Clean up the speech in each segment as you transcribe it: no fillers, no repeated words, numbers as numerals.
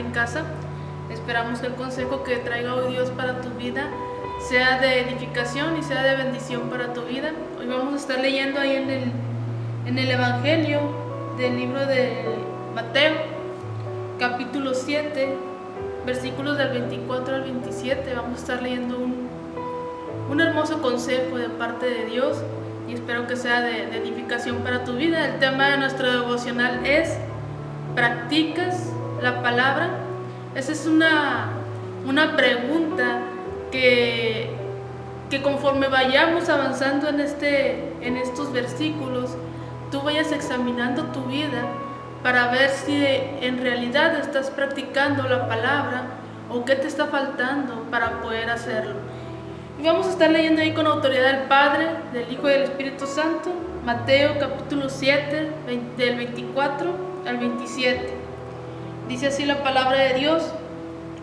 en casa. Esperamos que el consejo que traiga hoy Dios para tu vida sea de edificación y sea de bendición para tu vida. Hoy vamos a estar leyendo ahí en el Evangelio del libro de Mateo, capítulo 7, versículos del 24 al 27. Vamos a estar leyendo un hermoso consejo de parte de Dios y espero que sea de edificación para tu vida. El tema de nuestro devocional es: ¿practicas la palabra? Esa es una pregunta que conforme vayamos avanzando en estos versículos, tú vayas examinando tu vida para ver si en realidad estás practicando la palabra o qué te está faltando para poder hacerlo. Y vamos a estar leyendo ahí con autoridad del Padre, del Hijo y del Espíritu Santo, Mateo capítulo 7, del 24 al 27. Dice así la palabra de Dios: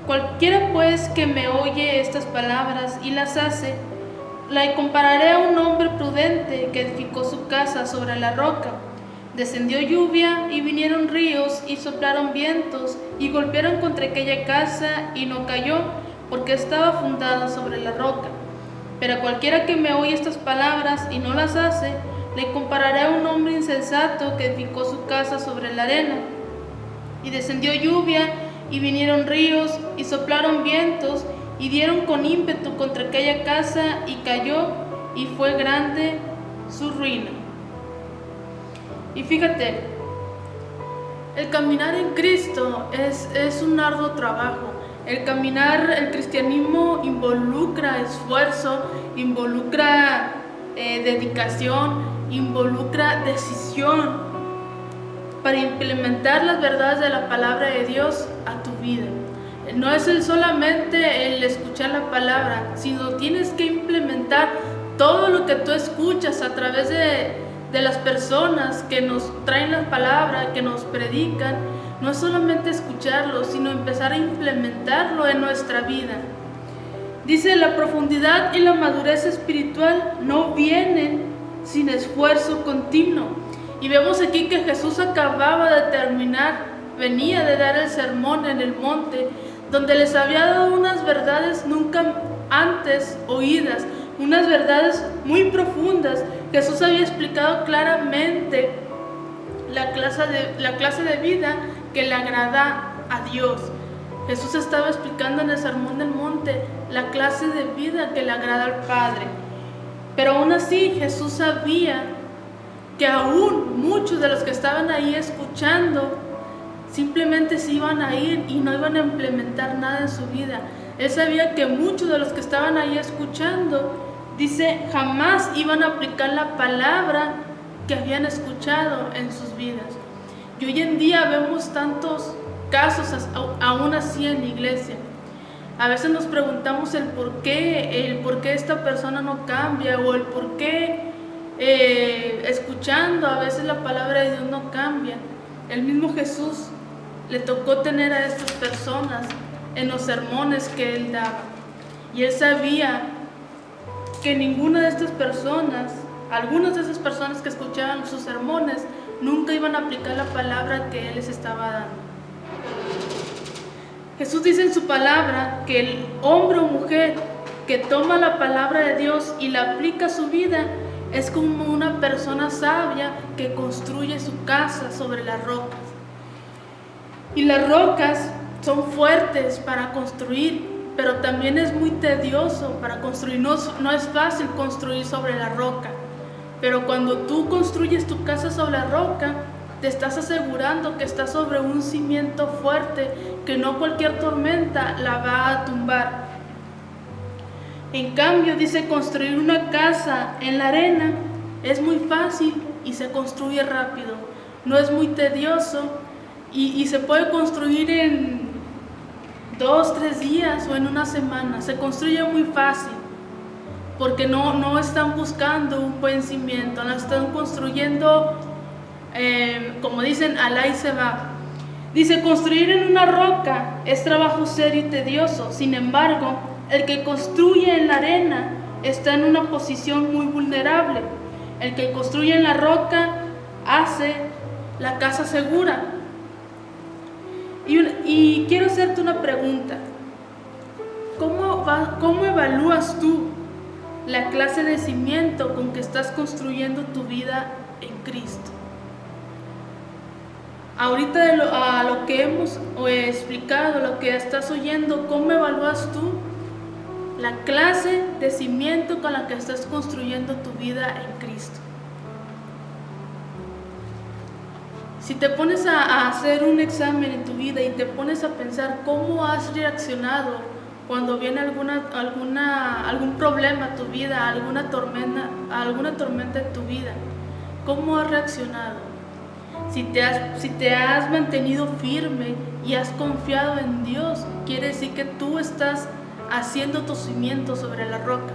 cualquiera pues que me oye estas palabras y las hace, la compararé a un hombre prudente que edificó su casa sobre la roca. Descendió lluvia y vinieron ríos y soplaron vientos y golpearon contra aquella casa y no cayó, porque estaba fundada sobre la roca. Pero cualquiera que me oye estas palabras y no las hace, le compararé a un hombre insensato que edificó su casa sobre la arena. Y descendió lluvia y vinieron ríos y soplaron vientos y dieron con ímpetu contra aquella casa y cayó, y fue grande su ruina. Y fíjate, el caminar en Cristo es un arduo trabajo. El cristianismo involucra esfuerzo, involucra dedicación, involucra decisión para implementar las verdades de la palabra de Dios a tu vida. No es solamente el escuchar la palabra, sino tienes que implementar todo lo que tú escuchas a través de las personas que nos traen la palabra, que nos predican. No es solamente escucharlo, sino empezar a implementarlo en nuestra vida. Dice: la profundidad y la madurez espiritual no vienen sin esfuerzo continuo. Y vemos aquí que Jesús acababa de terminar, venía de dar el sermón en el monte, donde les había dado unas verdades nunca antes oídas, unas verdades muy profundas. Jesús había explicado claramente la clase de vida que le agrada a Dios. Jesús estaba explicando en el sermón del monte la clase de vida que le agrada al Padre. Pero aún así Jesús sabía que aún muchos de los que estaban ahí escuchando simplemente se iban a ir y no iban a implementar nada en su vida. Él sabía que muchos de los que estaban ahí escuchando, dice, jamás iban a aplicar la palabra que habían escuchado en sus vidas. Y hoy en día vemos tantos casos aún así en la iglesia. A veces nos preguntamos el por qué esta persona no cambia, o el por qué escuchando a veces la palabra de Dios no cambia. El mismo Jesús le tocó tener a estas personas en los sermones que él daba, y él sabía que ninguna de estas personas, algunas de esas personas que escuchaban sus sermones, nunca iban a aplicar la palabra que él les estaba dando. Jesús dice en su palabra que el hombre o mujer que toma la palabra de Dios y la aplica a su vida es como una persona sabia que construye su casa sobre las rocas. Y las rocas son fuertes para construir, pero también es muy tedioso para construir. No es fácil construir sobre la roca. Pero cuando tú construyes tu casa sobre la roca, te estás asegurando que estás sobre un cimiento fuerte, que no cualquier tormenta la va a tumbar. En cambio, dice, construir una casa en la arena es muy fácil y se construye rápido. No es muy tedioso y se puede construir en 2-3 días o en una semana. Se construye muy fácil porque no están buscando un buen cimiento, la están construyendo, como dicen, alá y se va. Dice, construir en una roca es trabajo serio y tedioso. Sin embargo, el que construye en la arena está en una posición muy vulnerable. El que construye en la roca hace la casa segura. Y quiero hacerte una pregunta. ¿Cómo evalúas tú la clase de cimiento con que estás construyendo tu vida en Cristo? Ahorita a lo que hemos explicado, lo que estás oyendo, ¿cómo evalúas tú la clase de cimiento con la que estás construyendo tu vida en Cristo? Si te pones a hacer un examen en tu vida y te pones a pensar cómo has reaccionado cuando viene algún problema a tu vida, alguna tormenta en tu vida, ¿cómo has reaccionado? Si te has mantenido firme y has confiado en Dios, quiere decir que tú estás haciendo tu cimiento sobre la roca.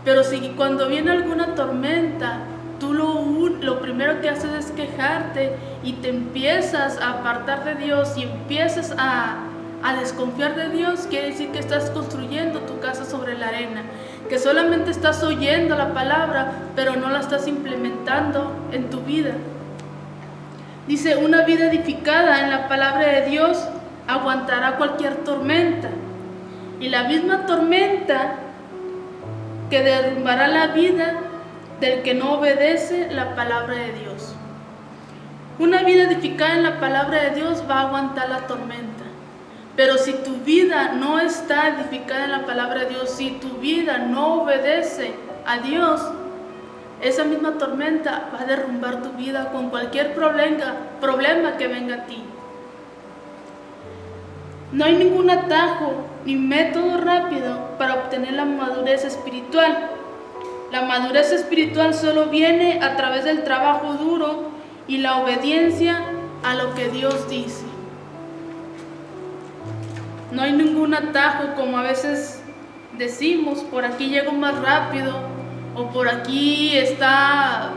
Pero si cuando viene alguna tormenta, tú lo primero que haces es quejarte y te empiezas a apartar de Dios y empiezas a desconfiar de Dios, quiere decir que estás construyendo tu casa sobre la arena, que solamente estás oyendo la palabra, pero no la estás implementando en tu vida. Dice, una vida edificada en la palabra de Dios aguantará cualquier tormenta. Y la misma tormenta que derrumbará la vida del que no obedece la palabra de Dios. Una vida edificada en la palabra de Dios va a aguantar la tormenta. Pero si tu vida no está edificada en la palabra de Dios, si tu vida no obedece a Dios, esa misma tormenta va a derrumbar tu vida con cualquier problema que venga a ti. No hay ningún atajo ni método rápido para obtener la madurez espiritual. La madurez espiritual solo viene a través del trabajo duro y la obediencia a lo que Dios dice. No hay ningún atajo, como a veces decimos, por aquí llego más rápido o por aquí está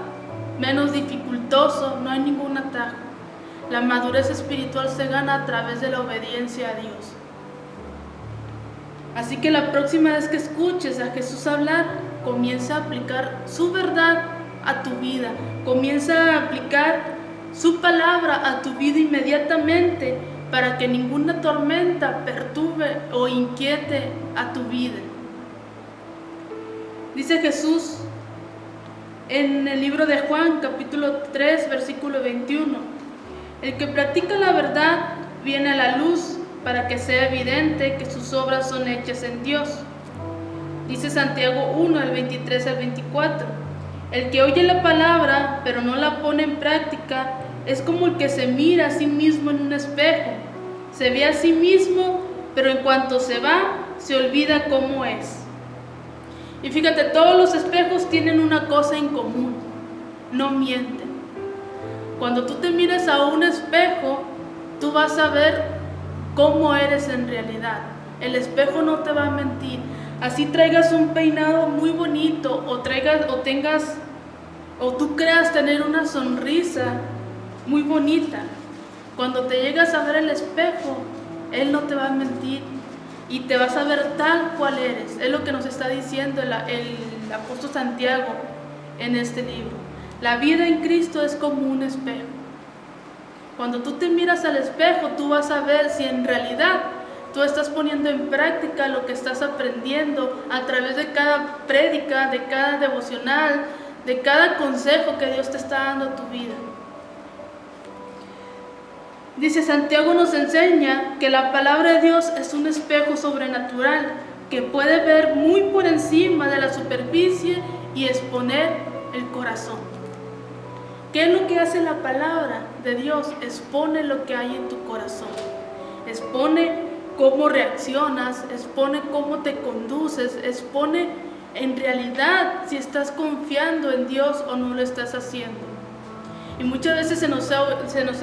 menos dificultoso. No hay ningún atajo. La madurez espiritual se gana a través de la obediencia a Dios. Así que la próxima vez que escuches a Jesús hablar, comienza a aplicar su verdad a tu vida. Comienza a aplicar su palabra a tu vida inmediatamente para que ninguna tormenta perturbe o inquiete a tu vida. Dice Jesús en el libro de Juan, capítulo 3, versículo 21. El que practica la verdad viene a la luz para que sea evidente que sus obras son hechas en Dios. Dice Santiago 1, del 23 al 24. El que oye la palabra pero no la pone en práctica es como el que se mira a sí mismo en un espejo. Se ve a sí mismo, pero en cuanto se va, se olvida cómo es. Y fíjate, todos los espejos tienen una cosa en común: no mienten. Cuando tú te miras a un espejo, tú vas a ver cómo eres en realidad. El espejo no te va a mentir. Así traigas un peinado muy bonito o tú creas tener una sonrisa muy bonita. Cuando te llegas a ver el espejo, Él no te va a mentir y te vas a ver tal cual eres. Es lo que nos está diciendo el apóstol Santiago en este libro. La vida en Cristo es como un espejo. Cuando tú te miras al espejo, tú vas a ver si en realidad tú estás poniendo en práctica lo que estás aprendiendo a través de cada prédica, de cada devocional, de cada consejo que Dios te está dando a tu vida. Dice, Santiago nos enseña que la palabra de Dios es un espejo sobrenatural que puede ver muy por encima de la superficie y exponer el corazón. ¿Qué es lo que hace la palabra de Dios? Expone lo que hay en tu corazón. Expone cómo reaccionas, expone cómo te conduces, expone en realidad si estás confiando en Dios o no lo estás haciendo. Y muchas veces se nos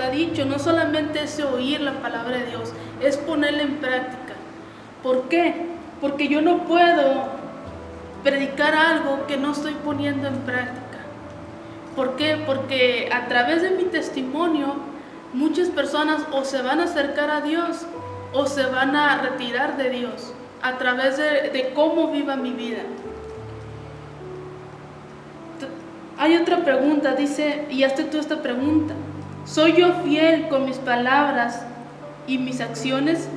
ha dicho, no solamente es oír la palabra de Dios, es ponerla en práctica. ¿Por qué? Porque yo no puedo predicar algo que no estoy poniendo en práctica. ¿Por qué? Porque a través de mi testimonio, muchas personas o se van a acercar a Dios o se van a retirar de Dios a través de cómo viva mi vida. Hay otra pregunta, dice, y hazte tú esta pregunta: ¿soy yo fiel con mis palabras y mis acciones.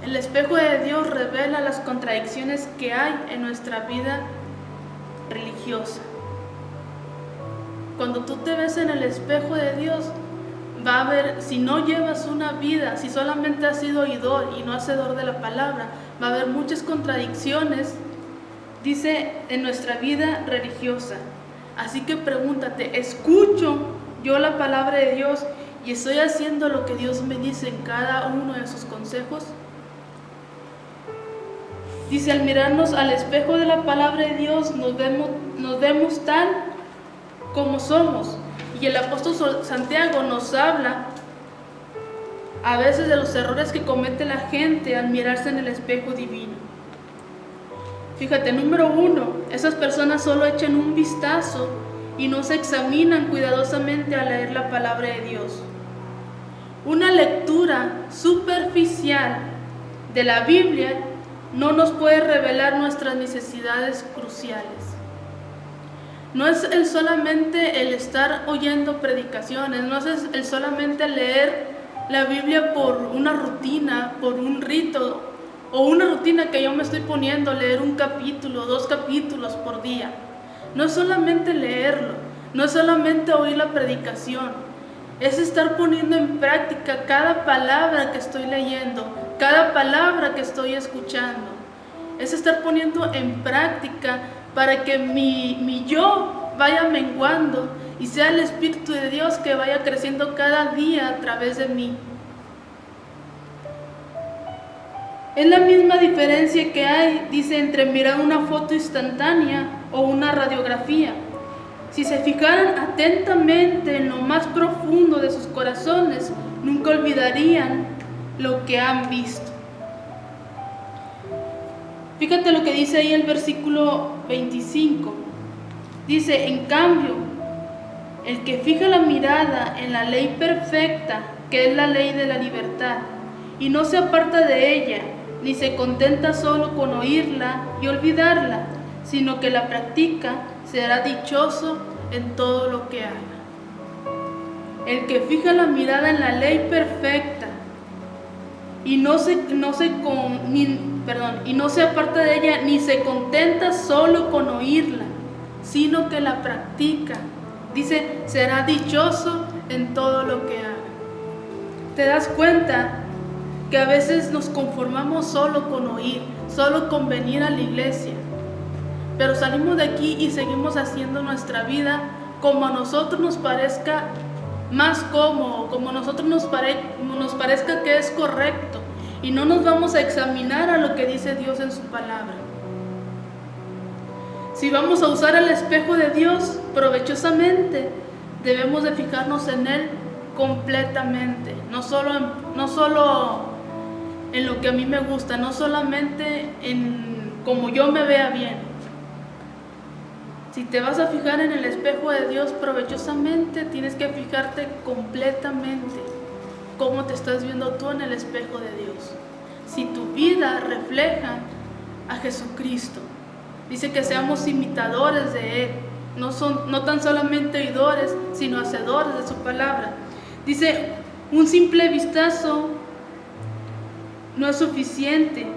El espejo de Dios revela las contradicciones que hay en nuestra vida religiosa. Cuando tú te ves en el espejo de Dios, va a haber, si no llevas una vida, si solamente has sido oidor y no hacedor de la palabra, va a haber muchas contradicciones, dice, en nuestra vida religiosa. Así que pregúntate, ¿escucho yo la palabra de Dios y estoy haciendo lo que Dios me dice en cada uno de sus consejos? Dice, al mirarnos al espejo de la palabra de Dios, nos vemos tal como somos. Y el apóstol Santiago nos habla a veces de los errores que comete la gente al mirarse en el espejo divino. Fíjate, número 1, esas personas solo echan un vistazo y no se examinan cuidadosamente al leer la palabra de Dios. Una lectura superficial de la Biblia no nos puede revelar nuestras necesidades cruciales. No es solamente el estar oyendo predicaciones, no es el solamente leer la Biblia por una rutina, por un rito, o una rutina que yo me estoy poniendo, leer un capítulo, 2 capítulos por día. No es solamente leerlo, no es solamente oír la predicación, es estar poniendo en práctica cada palabra que estoy leyendo, cada palabra que estoy escuchando. Es estar poniendo en práctica para que mi yo vaya menguando y sea el Espíritu de Dios que vaya creciendo cada día a través de mí. Es la misma diferencia que hay, dice, entre mirar una foto instantánea o una radiografía. Si se fijaran atentamente en lo más profundo de sus corazones, nunca olvidarían lo que han visto. Fíjate lo que dice ahí el versículo 25. Dice, en cambio, el que fija la mirada en la ley perfecta, que es la ley de la libertad, y no se aparta de ella, ni se contenta solo con oírla y olvidarla, sino que la practica, será dichoso en todo lo que haga. El que fija la mirada en la ley perfecta y no se aparta de ella, ni se contenta solo con oírla, sino que la practica, dice, será dichoso en todo lo que haga. ¿Te das cuenta que a veces nos conformamos solo con oír, solo con venir a la iglesia? Pero salimos de aquí y seguimos haciendo nuestra vida como a nosotros nos parezca más cómodo, como a nosotros nos parezca que es correcto, y no nos vamos a examinar a lo que dice Dios en su palabra. Si vamos a usar el espejo de Dios provechosamente, debemos de fijarnos en Él completamente, no solo en lo que a mí me gusta, no solamente en cómo yo me vea bien. Si te vas a fijar en el espejo de Dios provechosamente, tienes que fijarte completamente cómo te estás viendo tú en el espejo de Dios. Si tu vida refleja a Jesucristo, dice que seamos imitadores de Él, no tan solamente oidores, sino hacedores de su palabra. Dice, un simple vistazo no es suficiente.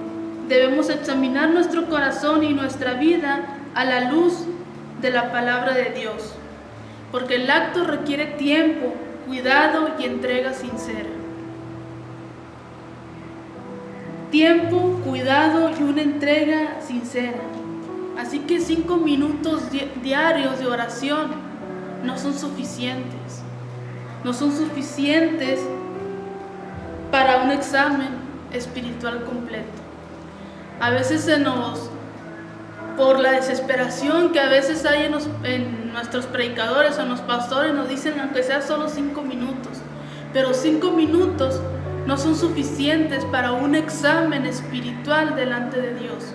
Debemos examinar nuestro corazón y nuestra vida a la luz de la palabra de Dios, porque el acto requiere tiempo, cuidado y entrega sincera. Tiempo, cuidado y una entrega sincera. Así que 5 minutos diarios de oración no son suficientes. No son suficientes para un examen espiritual completo. A veces por la desesperación que a veces hay en nuestros predicadores o en los pastores, nos dicen aunque sea solo 5 minutos. Pero 5 minutos no son suficientes para un examen espiritual delante de Dios.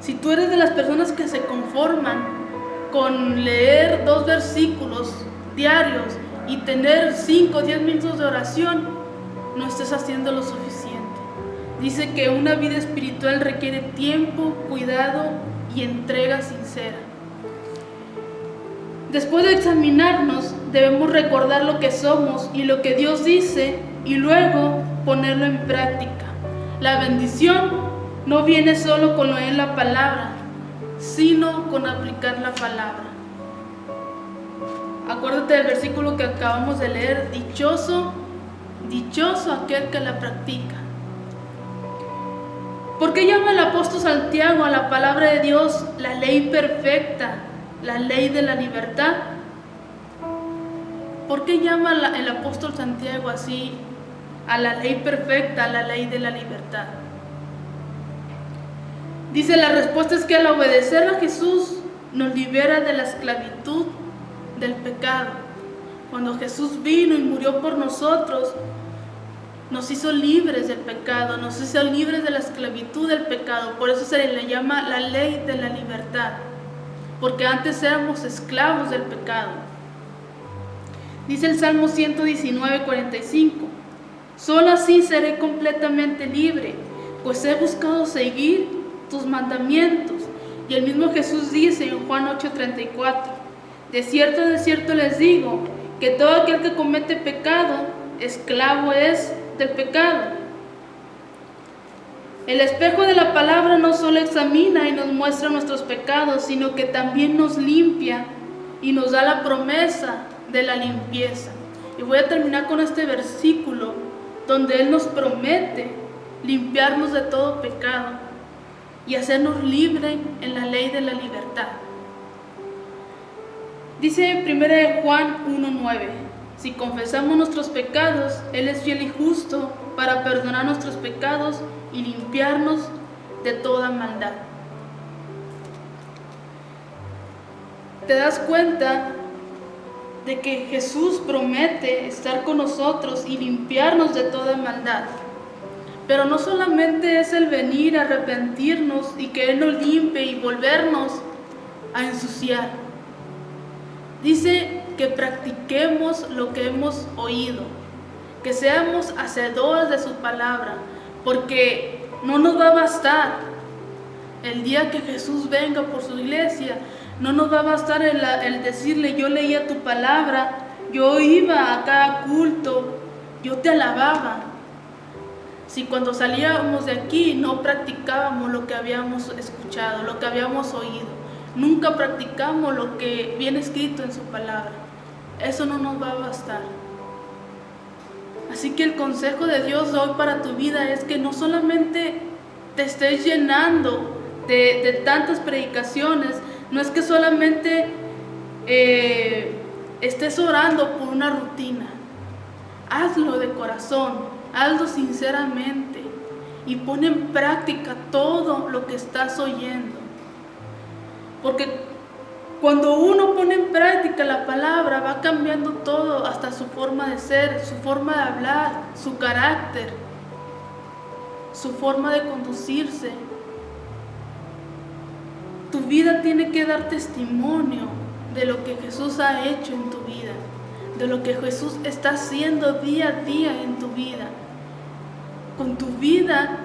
Si tú eres de las personas que se conforman con leer 2 versículos diarios y tener 5 o 10 minutos de oración, no estés haciendo lo suficiente. Dice que una vida espiritual requiere tiempo, cuidado y entrega sincera. Después de examinarnos, debemos recordar lo que somos y lo que Dios dice y luego ponerlo en práctica. La bendición no viene solo con leer la palabra, sino con aplicar la palabra. Acuérdate del versículo que acabamos de leer: dichoso aquel que la practica. ¿Por qué llama el apóstol Santiago a la palabra de Dios la ley perfecta, la ley de la libertad? ¿Por qué llama el apóstol Santiago así a la ley perfecta, a la ley de la libertad? Dice, la respuesta es que al obedecer a Jesús nos libera de la esclavitud del pecado. Cuando Jesús vino y murió por nosotros, nos hizo libres del pecado, nos hizo libres de la esclavitud del pecado. Por eso se le llama la ley de la libertad, porque antes éramos esclavos del pecado. Dice el Salmo 119:45, solo así seré completamente libre, pues he buscado seguir tus mandamientos. Y el mismo Jesús dice en Juan 8:34, de cierto les digo, que todo aquel que comete pecado, esclavo es del pecado. El espejo de la palabra no solo examina y nos muestra nuestros pecados, sino que también nos limpia y nos da la promesa de la limpieza. Y voy a terminar con este versículo donde Él nos promete limpiarnos de todo pecado y hacernos libres en la ley de la libertad. Dice 1 Juan 1:9, si confesamos nuestros pecados, Él es fiel y justo para perdonar nuestros pecados y limpiarnos de toda maldad. ¿Te das cuenta de que Jesús promete estar con nosotros y limpiarnos de toda maldad? Pero no solamente es el venir a arrepentirnos y que Él nos limpie y volvernos a ensuciar. Dice que practiquemos lo que hemos oído, que seamos hacedores de su palabra, porque no nos va a bastar el día que Jesús venga por su iglesia. No nos va a bastar el decirle, yo leía tu palabra, yo iba a cada culto, yo te alababa. Si cuando salíamos de aquí no practicábamos lo que habíamos escuchado, lo que habíamos oído, nunca practicamos lo que viene escrito en su palabra, eso no nos va a bastar. Así que el consejo de Dios hoy para tu vida es que no solamente te estés llenando de tantas predicaciones, no es que solamente estés orando por una rutina. Hazlo de corazón, hazlo sinceramente y pon en práctica todo lo que estás oyendo. Porque cuando uno pone en práctica la palabra, va cambiando todo, hasta su forma de ser, su forma de hablar, su carácter, su forma de conducirse. Tu vida tiene que dar testimonio de lo que Jesús ha hecho en tu vida, de lo que Jesús está haciendo día a día en tu vida. Con tu vida,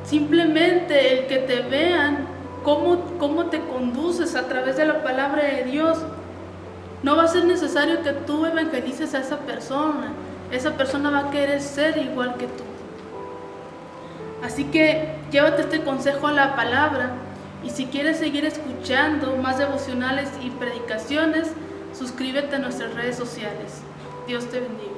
simplemente el que te vean cómo te conduces a través de la palabra de Dios, no va a ser necesario que tú evangelices a esa persona va a querer ser igual que tú. Así que llévate este consejo a la palabra, y si quieres seguir escuchando más devocionales y predicaciones, suscríbete a nuestras redes sociales. Dios te bendiga.